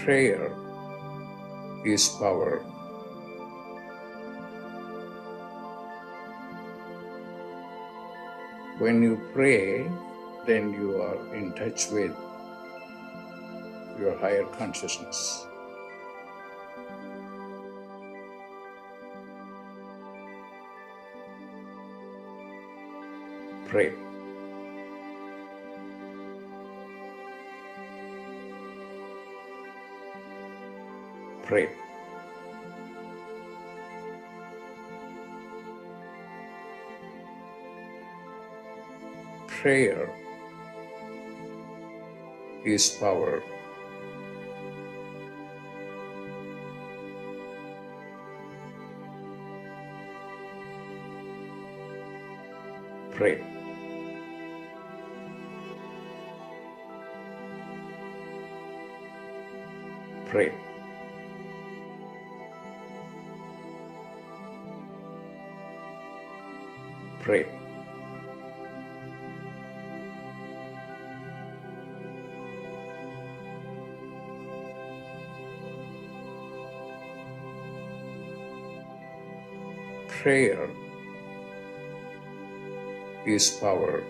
Prayer is power. When you pray, then you are in touch with your higher consciousness. Pray. Pray. Prayer is power. Pray. Pray. Pray. Prayer is power.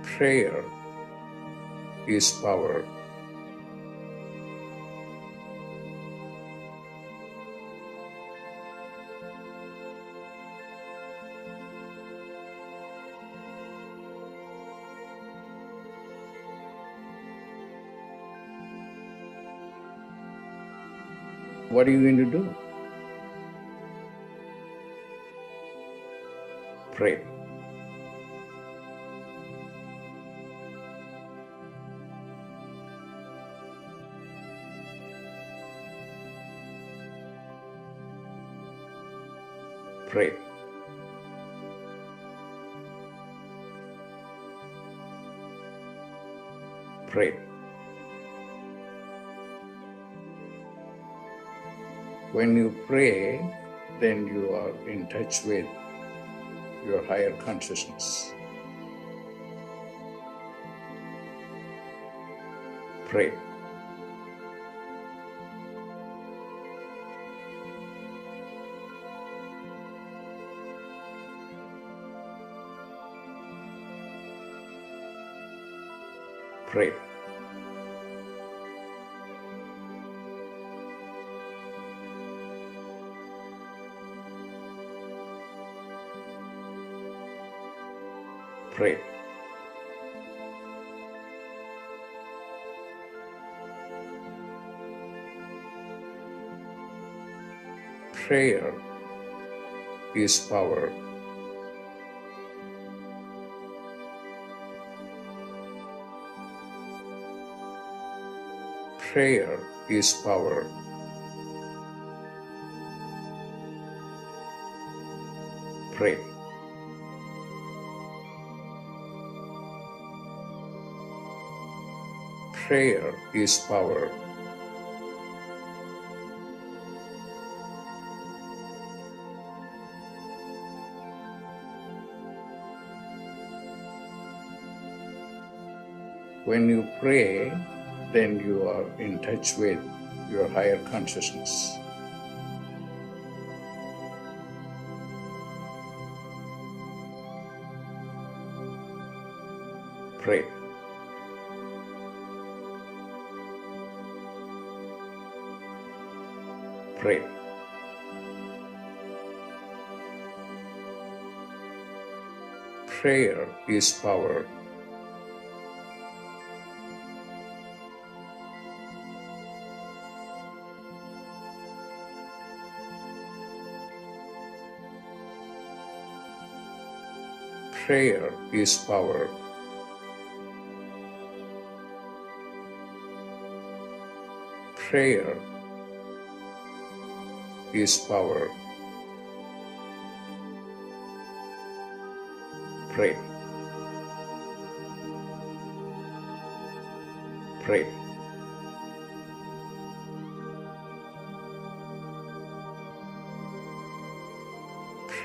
Prayer is power. What are you going to do? Pray. Pray. Pray. When you pray, then you are in touch with your higher consciousness. Pray. Pray. Pray. Prayer is power. Prayer is power. Pray. Prayer is power. When you pray, then you are in touch with your higher consciousness. Pray. Pray. Prayer is power. Prayer is power. Prayer is power. Pray. Pray.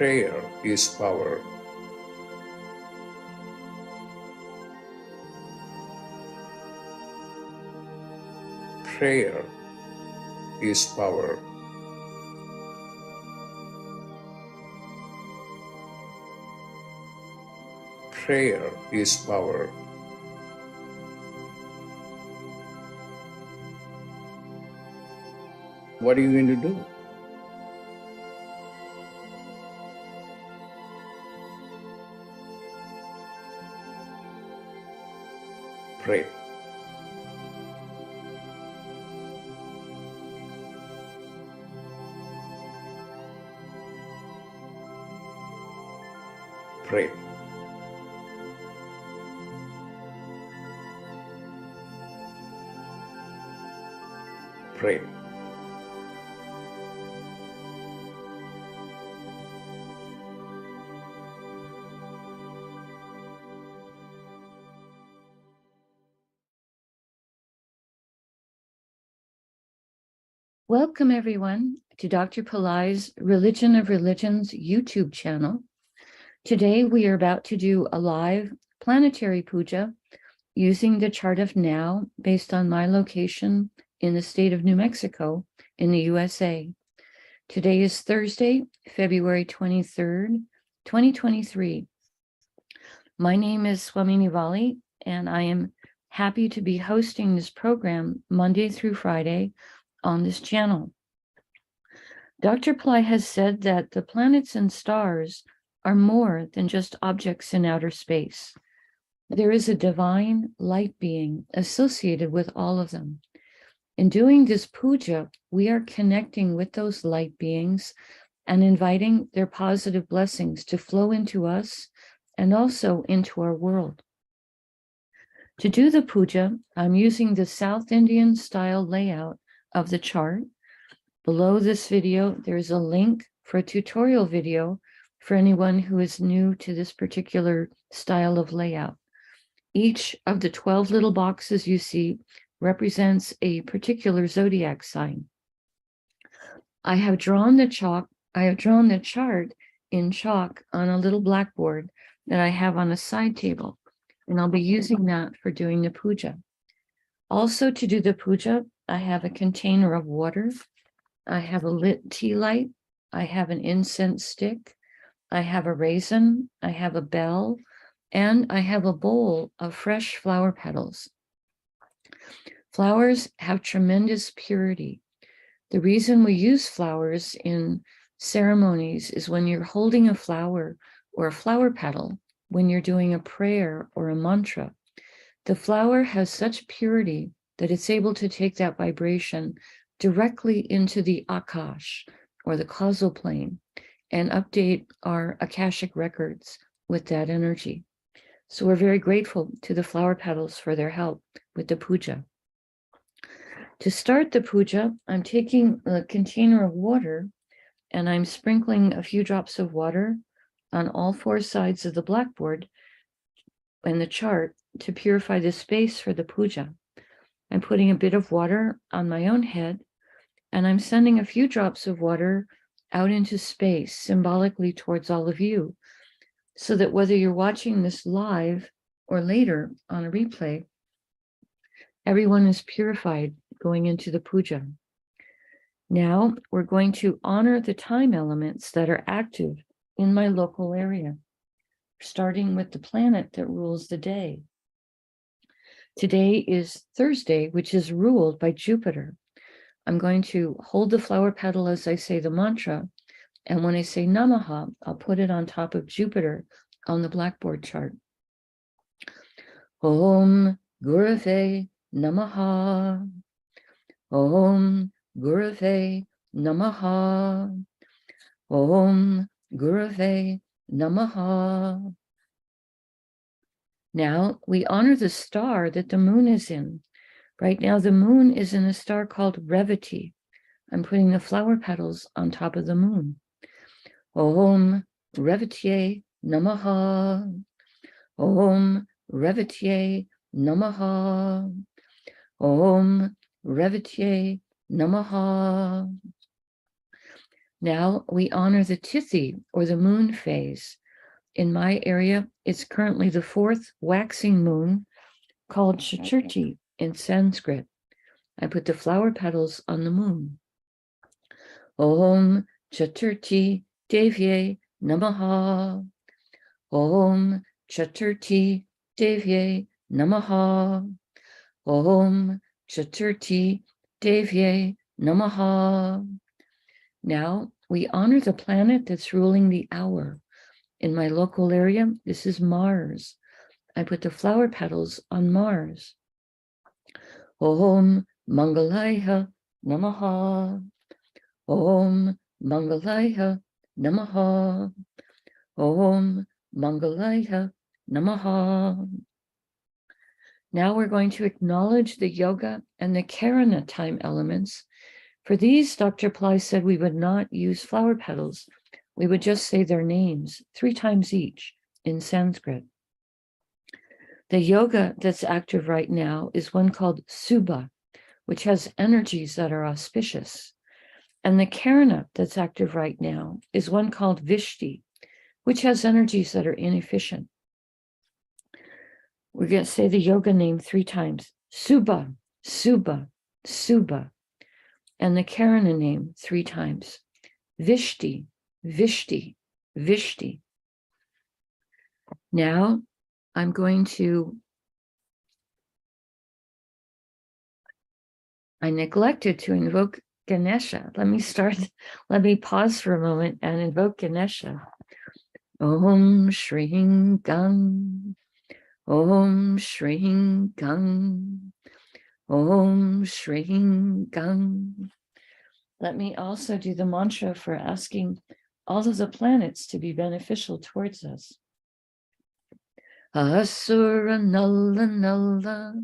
Prayer is power. Prayer is power. Prayer is power. What are you going to do? Pray. Pray. Pray. Welcome, everyone, to Dr. Pillai's Religion of Religions YouTube channel. Today, we are about to do a live planetary puja using the chart of now based on my location in the state of New Mexico in the USA. Today is Thursday, February 23rd, 2023. My name is Swamini Valli, and I am happy to be hosting this program Monday through Friday on this channel. Dr. Pillai has said that the planets and stars are more than just objects in outer space. There is a divine light being associated with all of them. In doing this puja, we are connecting with those light beings and inviting their positive blessings to flow into us and also into our world. To do the puja, I'm using the South Indian style layout of the chart. Below this video, there's a link for a tutorial video for anyone who is new to this particular style of layout. Each of the 12 little boxes you see represents a particular zodiac sign. I have drawn the chart in chalk on a little blackboard that I have on a side table, and I'll be using that for doing the puja. Also, to do the puja, I have a container of water. I have a lit tea light. I have an incense stick. I have a raisin. I have a bell. And I have a bowl of fresh flower petals. Flowers have tremendous purity. The reason we use flowers in ceremonies is when you're holding a flower or a flower petal, when you're doing a prayer or a mantra, the flower has such purity that it's able to take that vibration directly into the akash, or the causal plane, and update our akashic records with that energy. So we're very grateful to the flower petals for their help with the puja. To start the puja, I'm taking a container of water and I'm sprinkling a few drops of water on all four sides of the blackboard and the chart to purify the space for the puja. I'm putting a bit of water on my own head, and I'm sending a few drops of water out into space, symbolically towards all of you, so that whether you're watching this live or later on a replay, everyone is purified going into the puja. Now we're going to honor the time elements that are active in my local area, starting with the planet that rules the day. Today is Thursday, which is ruled by Jupiter. I'm going to hold the flower petal as I say the mantra, and when I say Namaha, I'll put it on top of Jupiter on the blackboard chart. Om Gurave Namaha. Om Gurave Namaha. Om Gurave Namaha. Now we honor the star that the moon is in. Right now the moon is in a star called Revati. I'm putting the flower petals on top of the moon. Om Revati Namaha. Om Revati Namaha. Om Revati Namaha. Now we honor the Tithi, or the moon phase. In my area, it's currently the 4th waxing moon, called Chaturthi in Sanskrit. I put the flower petals on the moon. Om Chaturthi Devye Namaha. Om Chaturthi Devye Namaha. Om Chaturthi Devye Namaha. Now we honor the planet that's ruling the hour. In my local area, this is Mars. I put the flower petals on Mars. Om Mangalaya Namaha. Om Mangalaya Namaha. Om Mangalaya Namaha. Now we're going to acknowledge the yoga and the Karana time elements. For these, Dr. Pillai said we would not use flower petals. We would just say their names 3 times each in Sanskrit. The yoga that's active right now is one called Subha, which has energies that are auspicious. And the Karana that's active right now is one called Vishti, which has energies that are inefficient. We're going to say the yoga name 3 times. Subha, Subha, Subha. And the Karana name 3 times. Vishti, Vishti, Vishti. Now I'm going to, I neglected to invoke Ganesha. Let me pause for a moment and invoke Ganesha. Om Shri Gang. Om Shri Gang. Om Shri Gang. Let me also do the mantra for asking all of the planets to be beneficial towards us. Asura Nalla Nalla,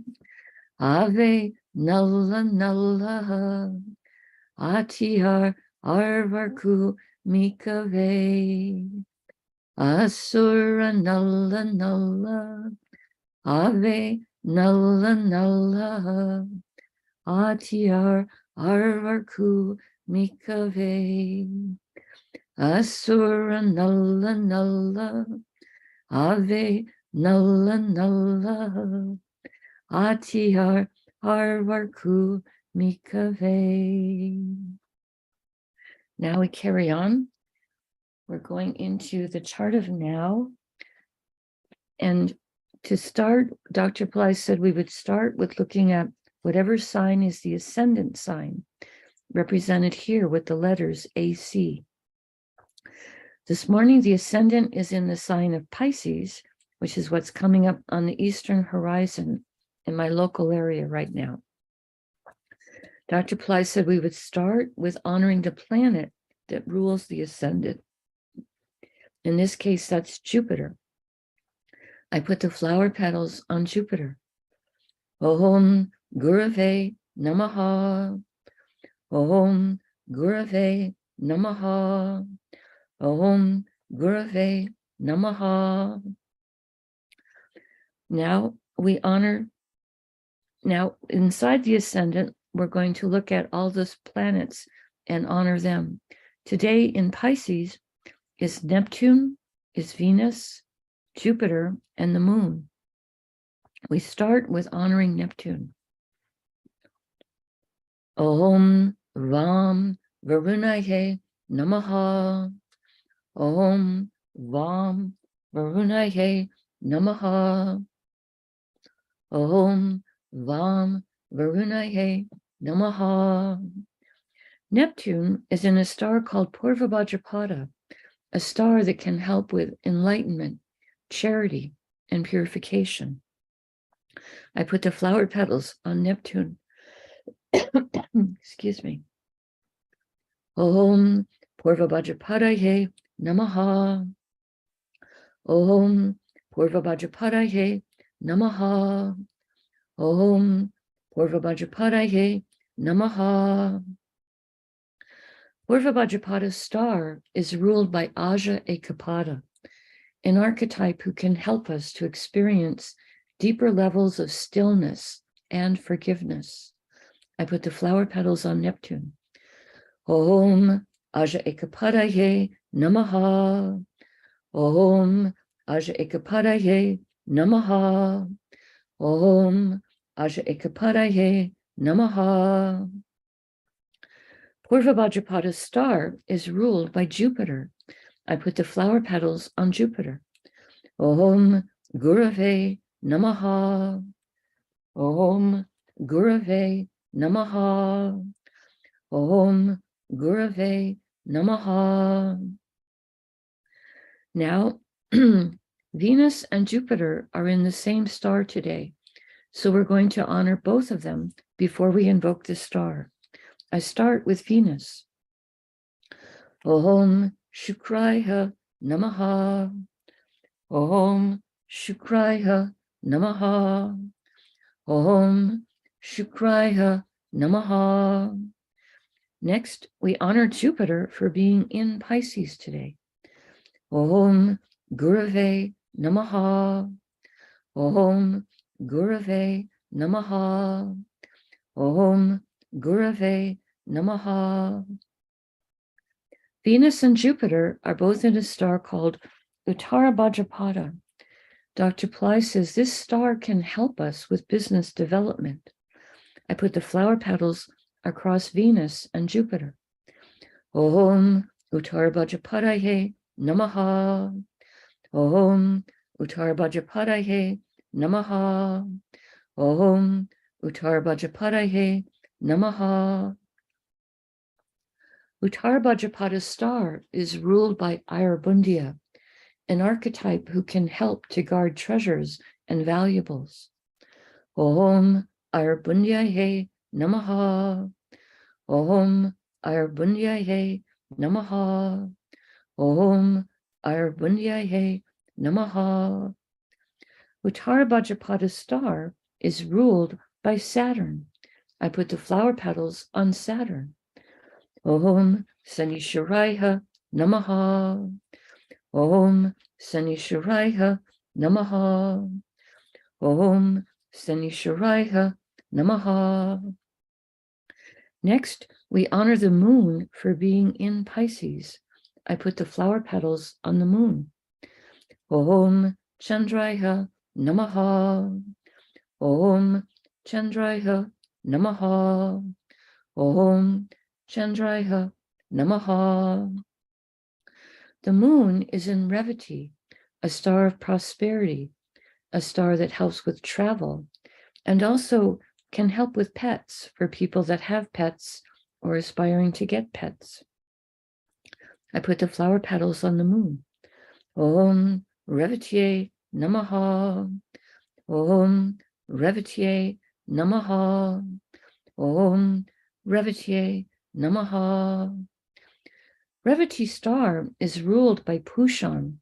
Ave Nalla Nalla, Atiyar Arvarku Mikave. Asura Nalla Nalla, Ave Nalla Nalla, Atiyar Arvarku Mikave. Asura Nalla Nalla, Ave Nalla Nalla, Atiyar Arvarku Mikave. Now we carry on. We're going into the chart of now. And to start, Dr. Pillai said we would start with looking at whatever sign is the ascendant sign, represented here with the letters AC. This morning, the ascendant is in the sign of Pisces, which is what's coming up on the eastern horizon in my local area right now. Dr. Pillai said we would start with honoring the planet that rules the ascendant. In this case, that's Jupiter. I put the flower petals on Jupiter. Om Gurave Namaha. Om Gurave Namaha. Om Gurave Namaha. Now we honor, now inside the ascendant, we're going to look at all those planets and honor them. Today in Pisces is Neptune, is Venus, Jupiter, and the moon. We start with honoring Neptune. Om Vam Varunaye Namaha. Om Vam Varunaye Namaha. Om Vam Varunaye Namaha. Neptune is in a star called Purva Bhadrapada, a star that can help with enlightenment, charity, and purification. I put the flower petals on Neptune. Excuse me. Om Purva Bhadrapadaye Namaha. Om Purva Bhadrapadaye Namaha. Om Purva Bhadrapadaye Namaha. Purva Bhadrapada's star is ruled by Aja Ekapada, an archetype who can help us to experience deeper levels of stillness and forgiveness. I put the flower petals on Neptune. Om Aja Ekapadaye Namaha. Om Aja Ekapadaye Namaha. Om Aja Ekapadaye Namaha. Purva Bhajapada's star is ruled by Jupiter. I put the flower petals on Jupiter. Om Gurave Namaha. Om Gurave Namaha. Om Gurave Namaha. Now, Venus and Jupiter are in the same star today, so we're going to honor both of them before we invoke the star. I start with Venus. Om Shukraya Namaha. Om Shukraya Namaha. Om Shukraya Namaha. Next, we honor Jupiter for being in Pisces today. Om Gurave Namaha. Om Gurave Namaha. Om Gurave Namaha. Venus and Jupiter are both in a star called Uttara Bhadrapada. Dr. Pillai says this star can help us with business development. I put the flower petals across Venus and Jupiter. Om Uttara Bhadrapadaye Namaha. Om Uttara Bhadrapadaye Namaha. Om Uttara Bhadrapadaye Namaha. Uttara Bhadrapada's star is ruled by Ayurbundia, an archetype who can help to guard treasures and valuables. Om Ayurbundiaye Namaha. Om Ayurbundiaye Namaha. Om Ayurbundiaye Namaha. Uttara Bhadrapada's star is ruled by Saturn. I put the flower petals on Saturn. Om Sanishwaraya Namaha. Om Sanishwaraya Namaha. Om Sanishwaraya Namaha. Next, we honor the moon for being in Pisces. I put the flower petals on the moon. Om Chandraya Namaha. Om Chandraya Namaha. Om Chandraya Namaha. The moon is in Revati, a star of prosperity, a star that helps with travel, and also can help with pets for people that have pets or aspiring to get pets. I put the flower petals on the moon. Om Revatiye Namaha. Om Revatiye Namaha. Om Revatiye Namaha. Revati star is ruled by Pushan,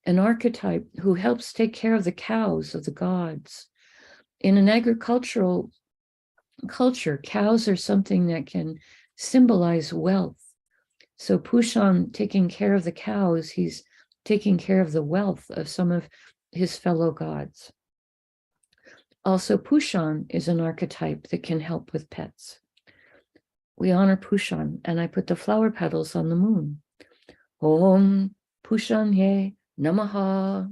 an archetype who helps take care of the cows of the gods. In an agricultural culture, cows are something that can symbolize wealth. So Pushan taking care of the cows, he's taking care of the wealth of some of his fellow gods. Also, Pushan is an archetype that can help with pets. We honor Pushan, and I put the flower petals on the moon. Om Pushanye Namaha.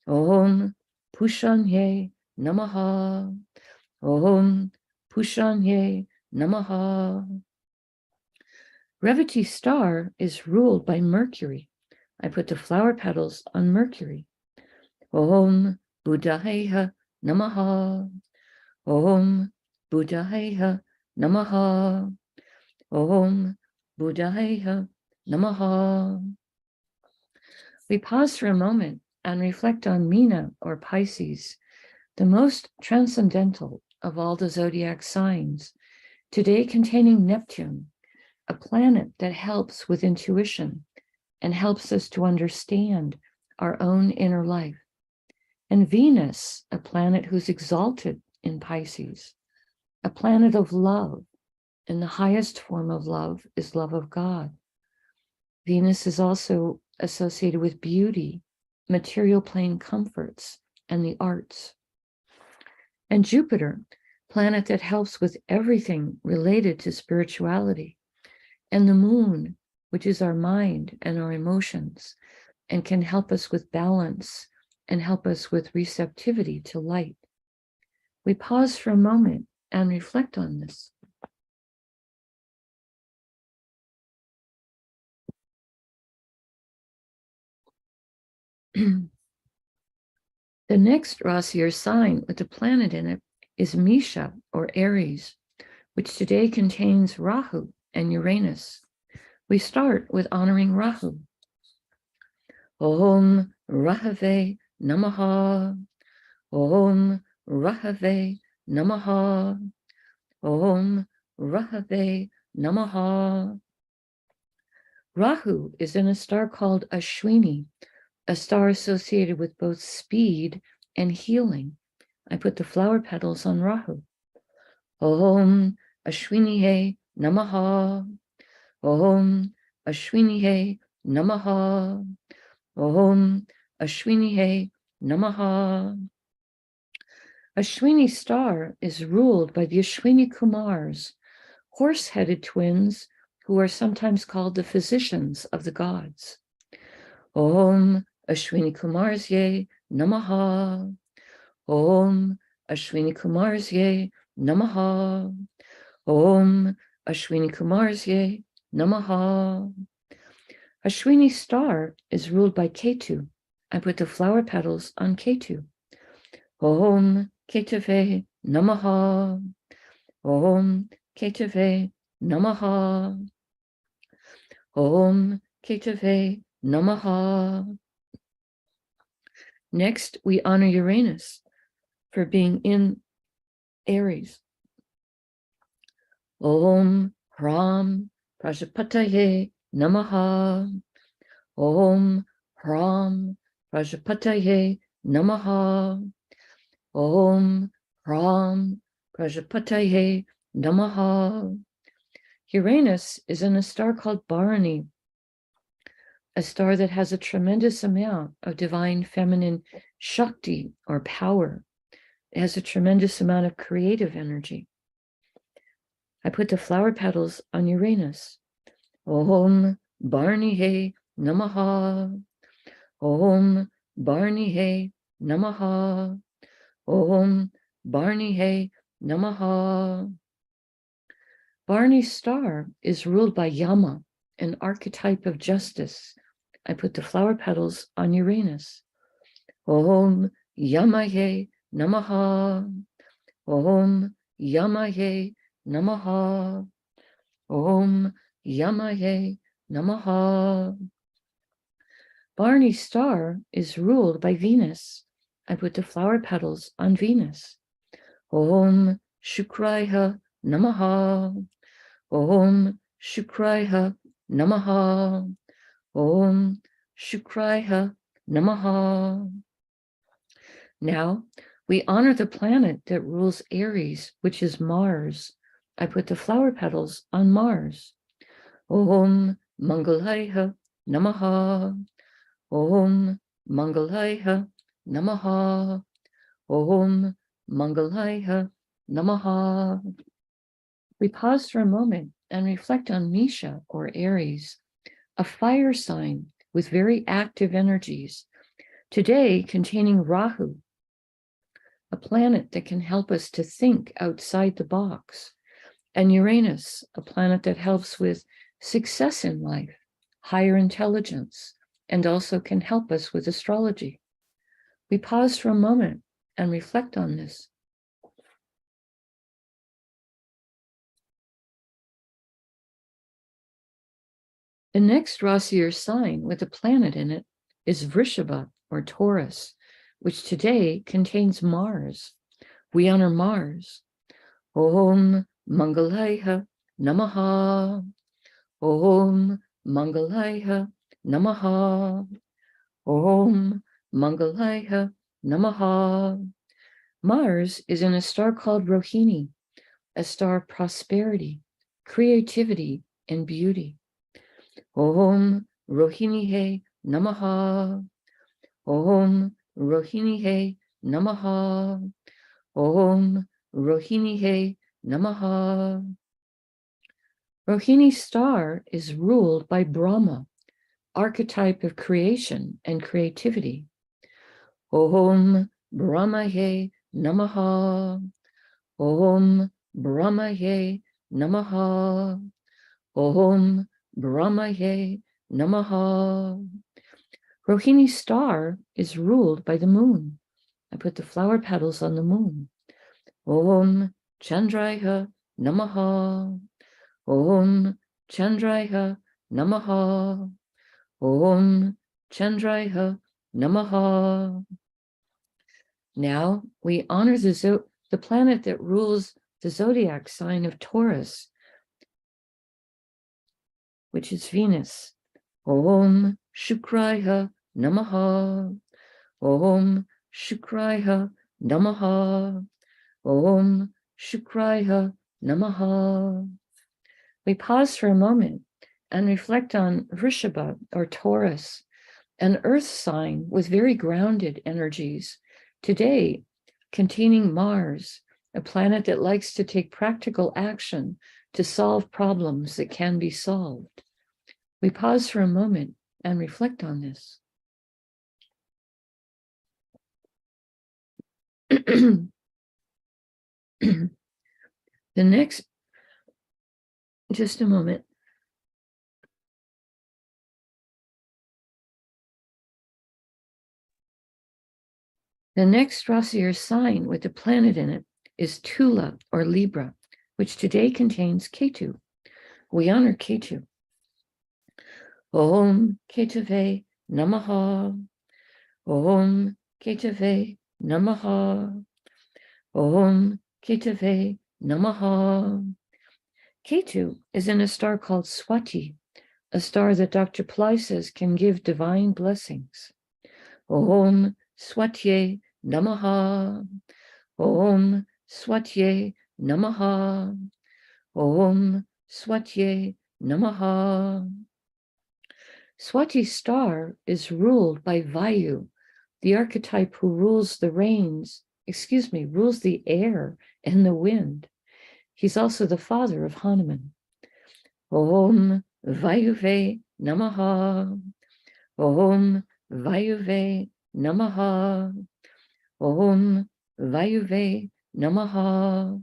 Om Pushanye Namaha. Om Pushanye Namaha. Revati star is ruled by Mercury. I put the flower petals on Mercury. Om Buddhaya Namaha. Om Buddhaya Namaha. Om Buddhaya Namaha. We pause for a moment and reflect on Meena or Pisces, the most transcendental of all the zodiac signs, today containing Neptune, a planet that helps with intuition and helps us to understand our own inner life. And Venus, a planet who's exalted in Pisces, a planet of love, and the highest form of love is love of God. Venus is also associated with beauty, material plane comforts, and the arts. And Jupiter, planet that helps with everything related to spirituality. And the moon, which is our mind and our emotions, and can help us with balance and help us with receptivity to light. We pause for a moment and reflect on this. The next Rasi or sign with the planet in it is Misha or Aries, which today contains Rahu and Uranus. We start with honoring Rahu. Om Rahave Namaha. Om Rahave Namaha. Om Rahave Namaha. Rahu is in a star called Ashwini, a star associated with both speed and healing. I put the flower petals on Rahu. Om Ashwini Namaha. Om Ashwini Namaha. Om Ashwini Namaha. Ashwini star is ruled by the Ashwini Kumars, horse-headed twins who are sometimes called the physicians of the gods. Om Ashwini Kumarsye Namaha. Om Ashwini Kumarsye Namaha. Om Ashwini Kumarsye Namaha. Ashwini star is ruled by Ketu. I put the flower petals on Ketu. Om Ketave Namaha. Om Ketave Namaha. Om Ketave Namaha. Next, we honor Uranus for being in Aries. Om Hram Prajapataye Namaha. Om Hram Prajapataye Namaha. Om Hram Prajapataye Namaha. Uranus is in a star called Bharani, a star that has a tremendous amount of divine feminine Shakti or power. It has a tremendous amount of creative energy. I put the flower petals on Uranus. Om Bharani Namaha. Om Bharani Namaha. Om Bharani Namaha. Bharani's star is ruled by Yama, an archetype of justice. I put the flower petals on Uranus. Om Yamaye Namaha. Om Yamaye Namaha. Om Yamaye Namaha. Bharani's star is ruled by Venus. I put the flower petals on Venus. Om Shukraya Namaha. Om Shukraya Namaha. Om Shukraya Namaha. Now, we honor the planet that rules Aries, which is Mars. I put the flower petals on Mars. Om Mangalaya Namaha. Om Mangalaya Namaha. Om Mangalaya Namaha. We pause for a moment and reflect on Misha or Aries, a fire sign with very active energies, today containing Rahu, a planet that can help us to think outside the box, and Uranus, a planet that helps with success in life, higher intelligence, and also can help us with astrology. We pause for a moment and reflect on this. The next Rasi or sign with a planet in it is Vrishabha or Taurus, which today contains Mars. We honor Mars. Om Mangalaya Namaha. Om Mangalaya Namaha. Om Mangalaya Namaha. Mars is in a star called Rohini, a star of prosperity, creativity, and beauty. Om Rohini Namaha. Om Rohini Namaha. Om Rohini Namaha. Rohini star is ruled by Brahma, archetype of creation and creativity. Om Brahmaye Namaha. Om Brahmaye Namaha. Om Brahmaye Namaha. Rohini star is ruled by the moon. I put the flower petals on the moon. Om Chandraya Namaha. Om Chandraya Namaha. Om Chandraya Namaha. Now we honor the planet that rules the zodiac sign of Taurus, which is Venus. Om Shukraya Namaha. Om Shukraya Namaha. Om Shukraya Namaha. We pause for a moment and reflect on Vrishabha or Taurus, an earth sign with very grounded energies. Today, containing Mars, a planet that likes to take practical action to solve problems that can be solved. We pause for a moment and reflect on this. The next, just a moment. The next Rasi or sign with the planet in it is Tula or Libra, which today contains Ketu. We honor Ketu. Om Ketave Namaha. Om Ketave Namaha. Om Ketave Namaha. Ketu is in a star called Swati, a star that Dr. Pillai says can give divine blessings. Om Swatye Namaha. Om Swatye Namaha. Om Swatye Namaha. Swati star is ruled by Vayu, the archetype who rules the rules the air and the wind. He's also the father of Hanuman. Om Vayuve Namaha. Om Vayuve Namaha. Om Vayuve Namaha.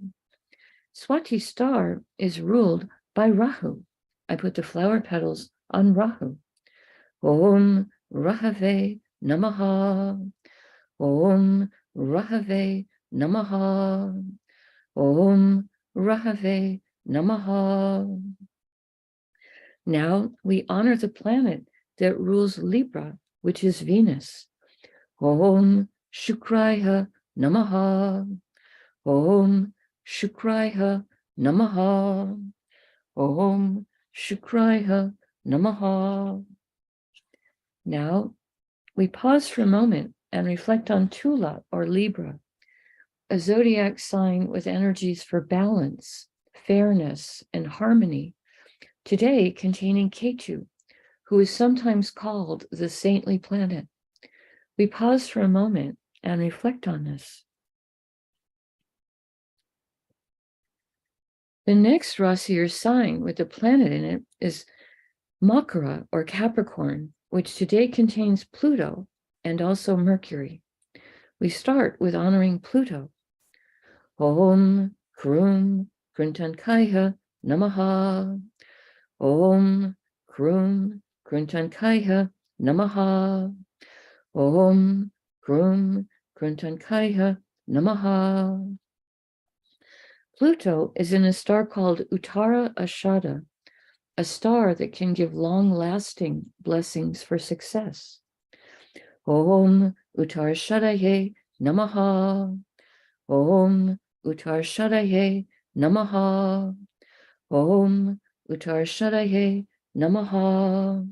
Swati star is ruled by Rahu. I put the flower petals on Rahu. Om Rahave Namaha. Om Rahave Namaha. Om Rahave Namaha. Now we honor the planet that rules Libra, which is Venus. Om Shukraya Namaha. Om Shukraya Namaha. Om Shukraya Namaha. Now we pause for a moment and reflect on Tula or Libra, a zodiac sign with energies for balance, fairness, and harmony, today containing Ketu, who is sometimes called the saintly planet. We pause for a moment and reflect on this. The next Rasi or sign with a planet in it is Makara or Capricorn, which today contains Pluto and also Mercury. We start with honoring Pluto. Om Krum Kruntankaya Namaha. Om Krum Kruntankaya Namaha. Om Krum Kruntankaya Namaha. Pluto is in a star called Uttara Ashada, a star that can give long-lasting blessings for success. Om Uttara Shadaye Namaha. Om Uttara Shadaye Namaha. Om Uttara Shadaye Namaha.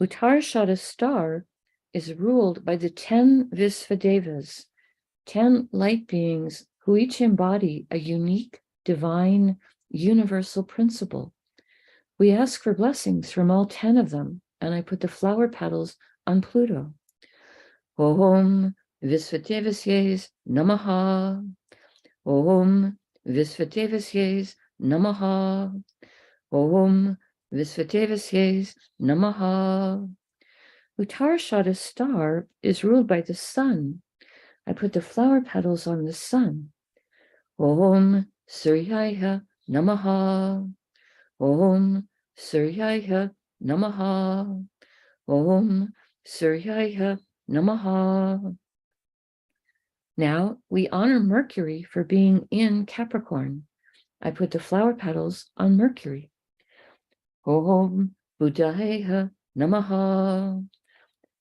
Uttarashada star is ruled by the 10 Visvadevas, 10 light beings who each embody a unique, divine, universal principle. We ask for blessings from all 10 of them, and I put the flower petals on Pluto. Om Visvadevasye Namaha. Om Visvadevasye Namaha. Om Visvatevasye Namaha. Uttarashada star is ruled by the sun. I put the flower petals on the sun. Om Suryaya Namaha. Om Suryaya Namaha. Om Suryaya Namaha. Now we honor Mercury for being in Capricorn. I put the flower petals on Mercury. Om Buddhaya Namaha.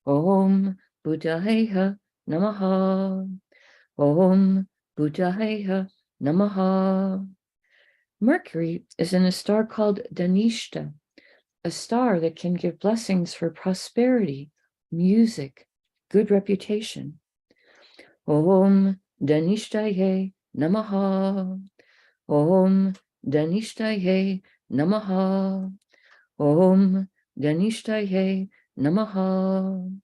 Om Buddhaya Namaha. Om Buddhaya Namaha. Mercury is in a star called Dhanishta, a star that can give blessings for prosperity, music, good reputation. Om Dhanishtaye Namaha. Om Dhanishtaye Namaha. Om Dhanishtaye Namaha.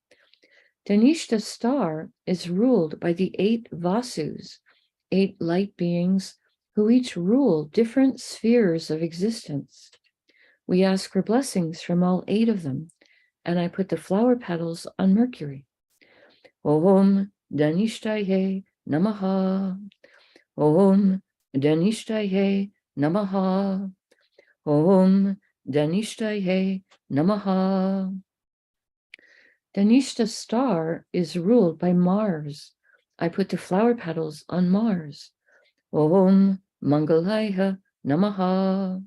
Dhanishta star is ruled by the 8 Vasus, 8 light beings who each rule different spheres of existence. We ask for blessings from all 8 of them, and I put the flower petals on Mercury. Om Dhanishtaye Namaha. Om Dhanishtaye Namaha. Om Dhanishtaye Namaha. Dhanishta star is ruled by Mars. I put the flower petals on Mars. Om Mangalaya Namaha.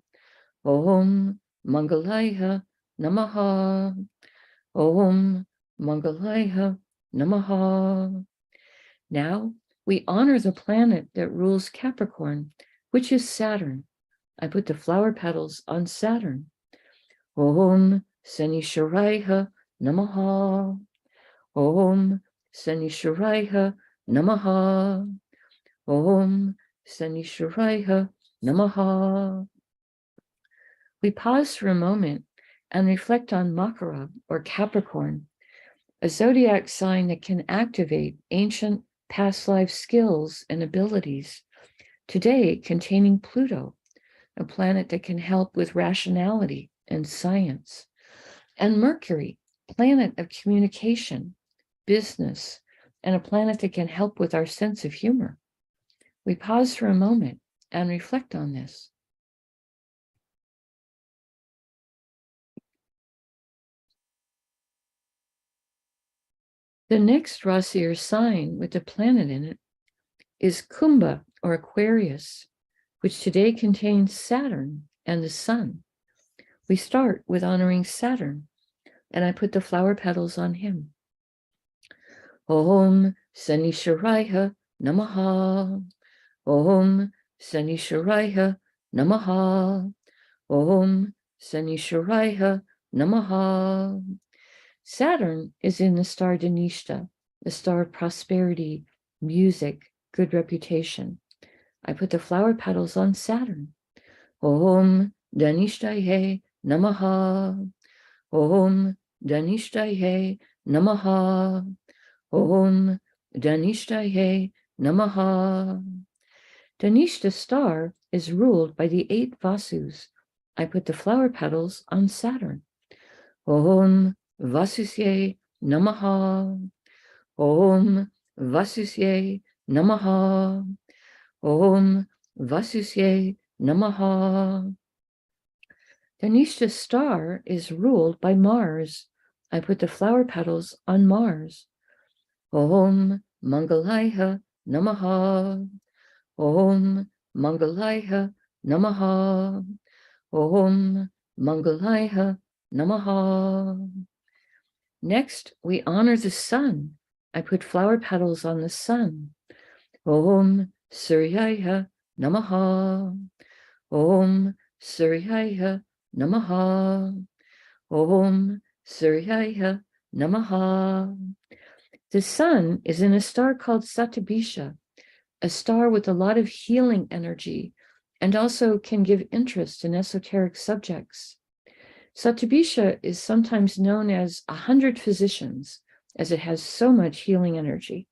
Om Mangalaya Namaha. Om Mangalaya Namaha. Now we honor the planet that rules Capricorn, which is Saturn. I put the flower petals on Saturn. Om Sanisharaya Namaha. Om Sanisharaya Namaha. Om Sanisharaya Namaha. We pause for a moment and reflect on Makara, or Capricorn, a zodiac sign that can activate ancient past life skills and abilities, today containing Pluto, a planet that can help with rationality and science, and Mercury, planet of communication, business, and a planet that can help with our sense of humor. We pause for a moment and reflect on this. The next Rasi or sign with a planet in it is Kumbha, or Aquarius, which today contains Saturn and the Sun. We start with honoring Saturn, and I put the flower petals on him. Om Sanisharaya Namaha. Om Sanisharaya Namaha. Om Sanisharaya Namaha. Saturn is in the star Dhanishta, the star of prosperity, music, good reputation. I put the flower petals on Saturn. Om Dhanishtaye Namaha. Om Dhanishtaye Namaha. Om Dhanishtaye Namaha. Dhanishta star is ruled by the 8 Vasus. I put the flower petals on Saturn. Om Vasusye Namaha. Om Vasusye Namaha. Om Vasusye Namaha. Dhanishta star is ruled by Mars. I put the flower petals on Mars. Om Mangalaya Namaha. Om Mangalaya Namaha. Om Mangalaya Namaha. Next, we honor the sun. I put flower petals on the sun. Om Suryaya Namaha. Om Suryaya Namaha. Om Suryaya Namaha. The sun is in a star called Satabisha, a star with a lot of healing energy, and also can give interest in esoteric subjects. Satabisha is sometimes known as 100 physicians, as it has so much healing energy.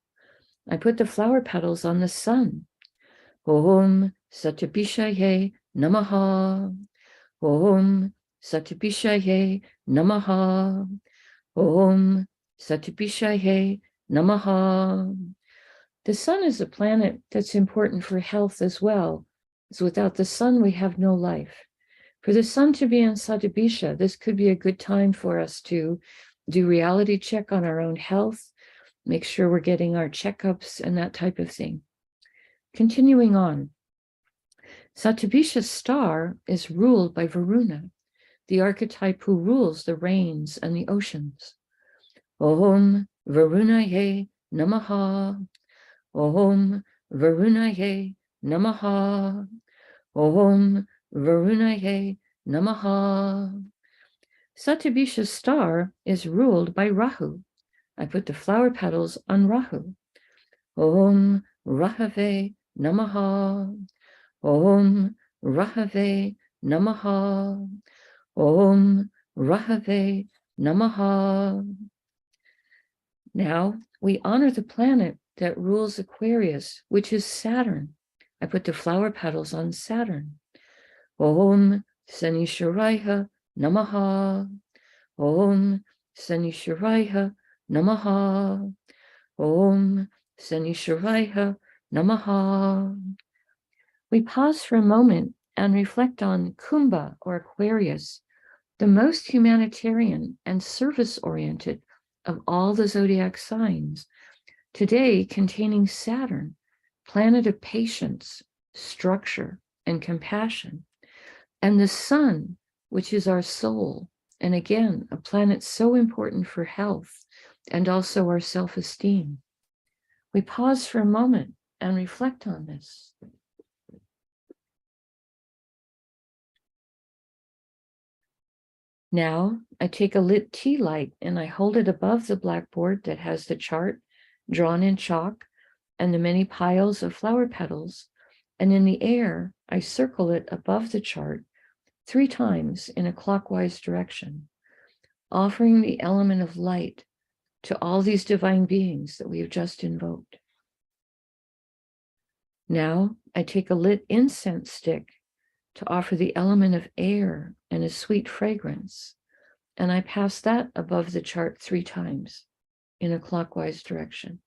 I put the flower petals on the sun. Om Satabishaye Namaha. Om Satipishaya Namaha. Om Satipishaya Namaha. The sun is a planet that's important for health as well. So without the sun, we have no life. For the sun to be in Satipishya, this could be a good time for us to do reality check on our own health, make sure we're getting our checkups and that type of thing. Continuing on, Satipishya's star is ruled by Varuna, the archetype who rules the rains and the oceans. Om Varunaye Namaha. Om Varunaye Namaha. Om Varunaye Namaha. Satipishya's star is ruled by Rahu. I put the flower petals on Rahu. Om Rahave Namaha. Om Rahave Namaha. Om Rahave Namaha. Now we honor the planet that rules Aquarius, which is Saturn. I put the flower petals on Saturn. Om Sanishwaraya Namaha. Om Sanishwaraya Namaha. Om Sanishwaraya Namaha. We pause for a moment and reflect on Kumbha, or Aquarius, the most humanitarian and service-oriented of all the zodiac signs, today containing Saturn, planet of patience, structure, and compassion, and the sun, which is our soul, and again, a planet so important for health and also our self-esteem. We pause for a moment and reflect on this. Now I take a lit tea light and I hold it above the blackboard that has the chart drawn in chalk and the many piles of flower petals, and in the air I circle it above the chart 3 times in a clockwise direction, offering the element of light to all these divine beings that we have just invoked. Now I take a lit incense stick to offer the element of air and a sweet fragrance, and I pass that above the chart 3 times in a clockwise direction.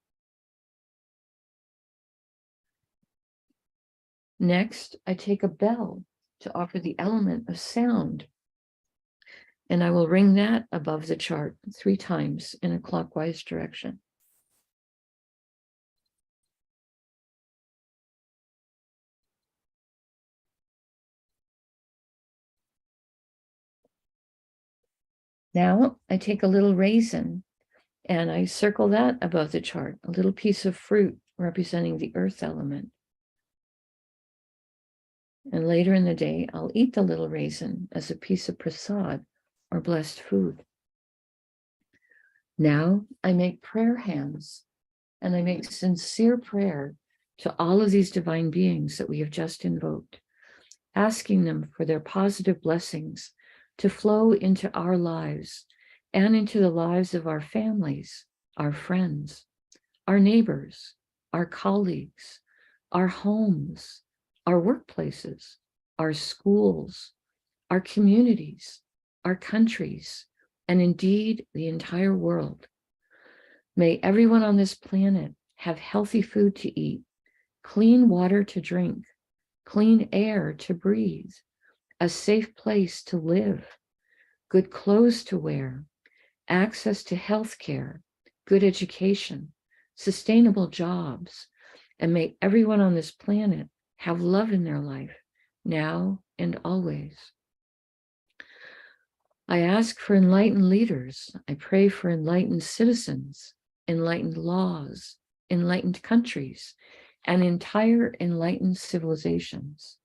Next, I take a bell to offer the element of sound, and I will ring that above the chart 3 times in a clockwise direction. Now I take a little raisin and I circle that above the chart, a little piece of fruit representing the earth element. And later in the day, I'll eat the little raisin as a piece of prasad or blessed food. Now I make prayer hands and I make sincere prayer to all of these divine beings that we have just invoked, asking them for their positive blessings to flow into our lives and into the lives of our families, our friends, our neighbors, our colleagues, our homes, our workplaces, our schools, our communities, our countries, and indeed the entire world. May everyone on this planet have healthy food to eat, clean water to drink, clean air to breathe, a safe place to live, good clothes to wear, access to health care, good education, sustainable jobs, and may everyone on this planet have love in their life, now and always. I ask for enlightened leaders. I pray for enlightened citizens, enlightened laws, enlightened countries, and entire enlightened civilizations.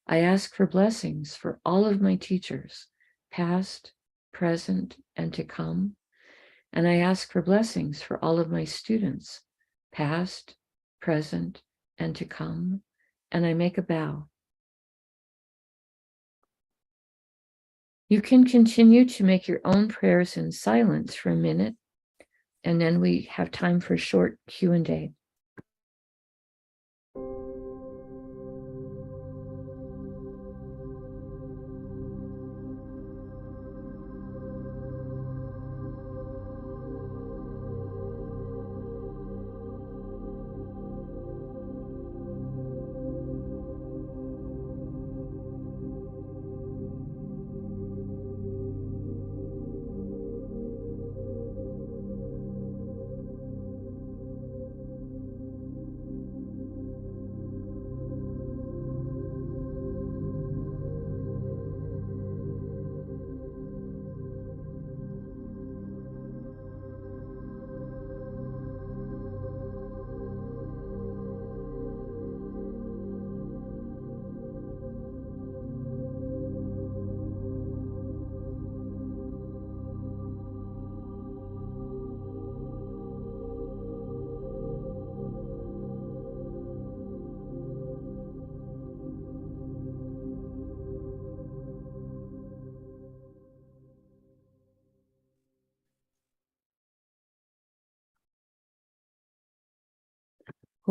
I ask for blessings for all of my teachers, past, present, and to come. And I ask for blessings for all of my students, past, present, and to come. And I make a bow. You can continue to make your own prayers in silence for a minute, and then we have time for a short Q&A.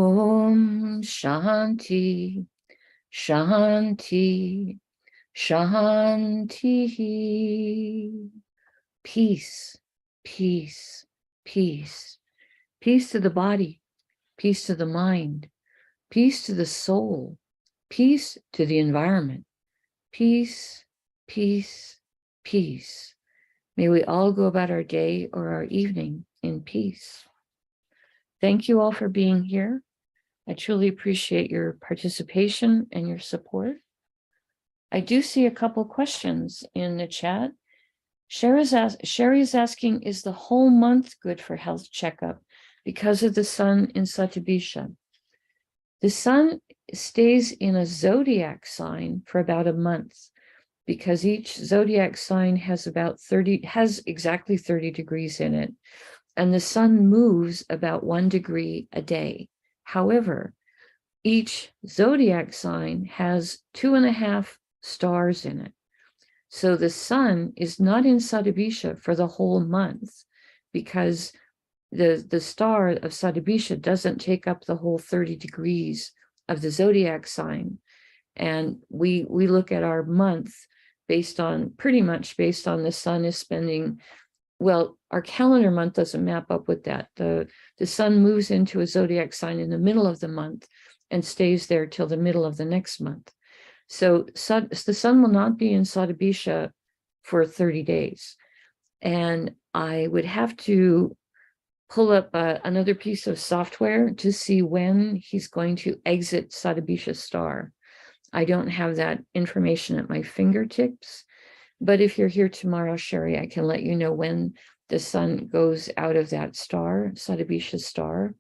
Om Shanti, Shanti, Shanti. Peace, peace, peace. Peace to the body, peace to the mind, peace to the soul, peace to the environment. Peace, peace, peace. May we all go about our day or our evening in peace. Thank you all for being here. I truly appreciate your participation and your support. I do see a couple questions in the chat. Sherry is asking, is the whole month good for health checkup because of the sun in Satabisha? The sun stays in a zodiac sign for about a month because each zodiac sign has exactly 30 degrees in it. And the sun moves about 1 degree a day. However, each zodiac sign has 2.5 stars in it. So the sun is not in Satabisha for the whole month because the star of Satabisha doesn't take up the whole 30 degrees of the zodiac sign. And we look at our month pretty much based on the sun is spending, well, our calendar month doesn't map up with that. The sun moves into a zodiac sign in the middle of the month and stays there till the middle of the next month. So the sun will not be in Satabisha for 30 days. And I would have to pull up another piece of software to see when he's going to exit Satabisha star. I don't have that information at my fingertips, but if you're here tomorrow, Sherry, I can let you know when the sun goes out of that star, Satabisha star.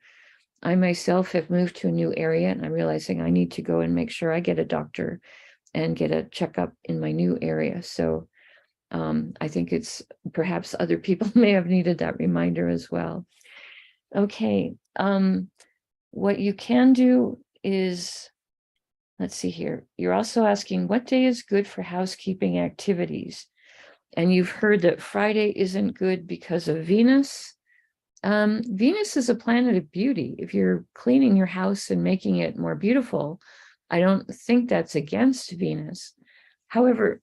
I myself have moved to a new area and I'm realizing I need to go and make sure I get a doctor and get a checkup in my new area. So I think it's perhaps other people may have needed that reminder as well. Okay, what you can do is, let's see here. You're also asking what day is good for housekeeping activities? And you've heard that Friday isn't good because of Venus. Venus is a planet of beauty. If you're cleaning your house and making it more beautiful, I don't think that's against Venus. However,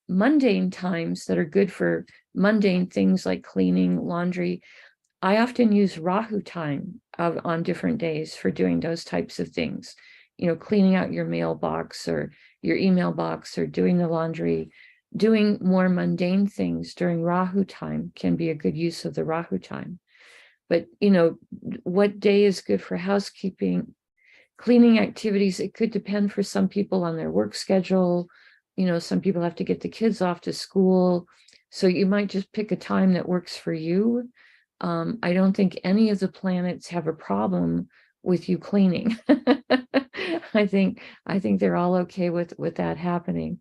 mundane times that are good for mundane things like cleaning, laundry, I often use Rahu time on different days for doing those types of things. You know, cleaning out your mailbox or your email box or doing the laundry. Doing more mundane things during Rahu time can be a good use of the Rahu time. But, you know, what day is good for housekeeping, cleaning activities? It could depend for some people on their work schedule. You know, some people have to get the kids off to school. So you might just pick a time that works for you. I don't think any of the planets have a problem with you cleaning. I think they're all okay with that happening.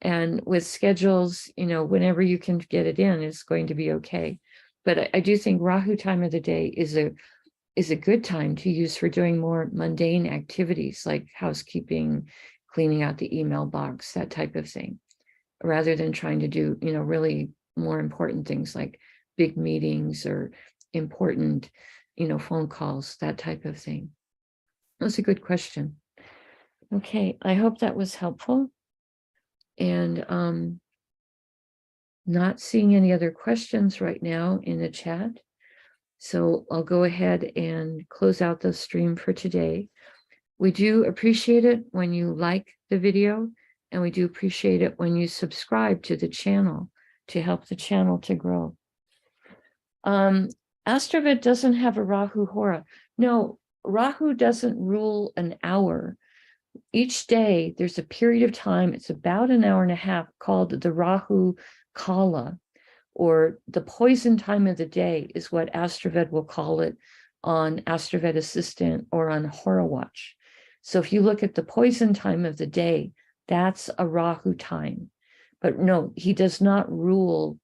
And with schedules, you know, whenever you can get it in, it's going to be okay. But I do think Rahu time of the day is a good time to use for doing more mundane activities like housekeeping, cleaning out the email box, that type of thing, rather than trying to do, you know, really more important things like big meetings or important, you know, phone calls, that type of thing. That's a good question. Okay, I hope that was helpful. And not seeing any other questions right now in the chat. So I'll go ahead and close out the stream for today. We do appreciate it when you like the video, and we do appreciate it when you subscribe to the channel to help the channel to grow. AstroVed doesn't have a Rahu Hora. No, Rahu doesn't rule an hour. Each day, there's a period of time, it's about an hour and a half, called the Rahu Kala, or the poison time of the day is what AstroVed will call it on AstroVed Assistant or on Hora Watch. So if you look at the poison time of the day, that's a Rahu time. But no, he does not rule,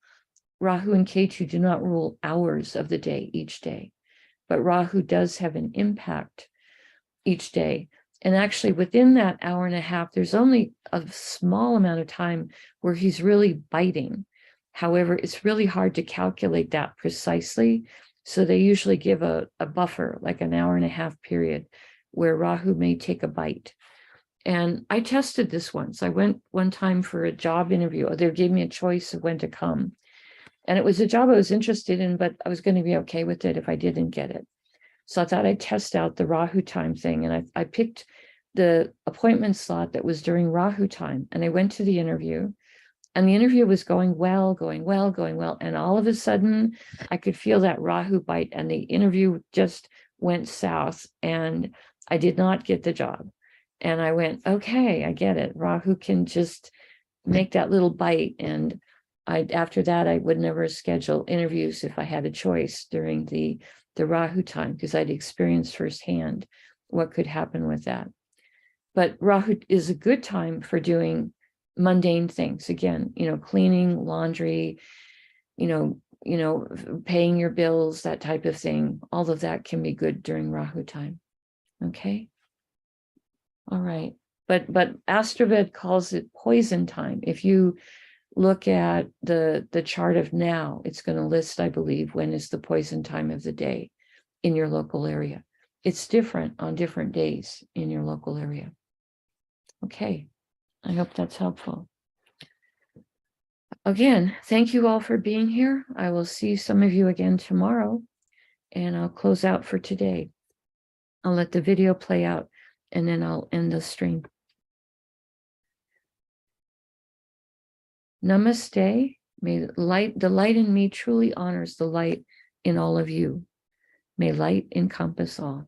Rahu and Ketu do not rule hours of the day each day. But Rahu does have an impact each day. And actually within that hour and a half, there's only a small amount of time where he's really biting. However, it's really hard to calculate that precisely. So they usually give a buffer, like an hour and a half period, where Rahu may take a bite. And I tested this once. I went one time for a job interview. They gave me a choice of when to come. And it was a job I was interested in, but I was going to be okay with it if I didn't get it. So I thought I'd test out the Rahu time thing. And I picked the appointment slot that was during Rahu time. And I went to the interview. And the interview was going well. And all of a sudden, I could feel that Rahu bite, and the interview just went south, and I did not get the job. And I went, okay, I get it. Rahu can just make that little bite. And after that, I would never schedule interviews if I had a choice during the Rahu time, because I'd experienced firsthand what could happen with that. But Rahu is a good time for doing mundane things. Again, cleaning, laundry, paying your bills, that type of thing. All of that can be good during Rahu time. Okay. All right. But AstroVed calls it poison time. If you look at the chart of now, it's going to list, I believe, when is the poison time of the day in your local area. It's different on different days in your local area. Okay. I hope that's helpful. Again, thank you all for being here. I will see some of you again tomorrow, and I'll close out for today. I'll let the video play out, and then I'll end the stream. Namaste. May the light in me truly honors the light in all of you. May light encompass all.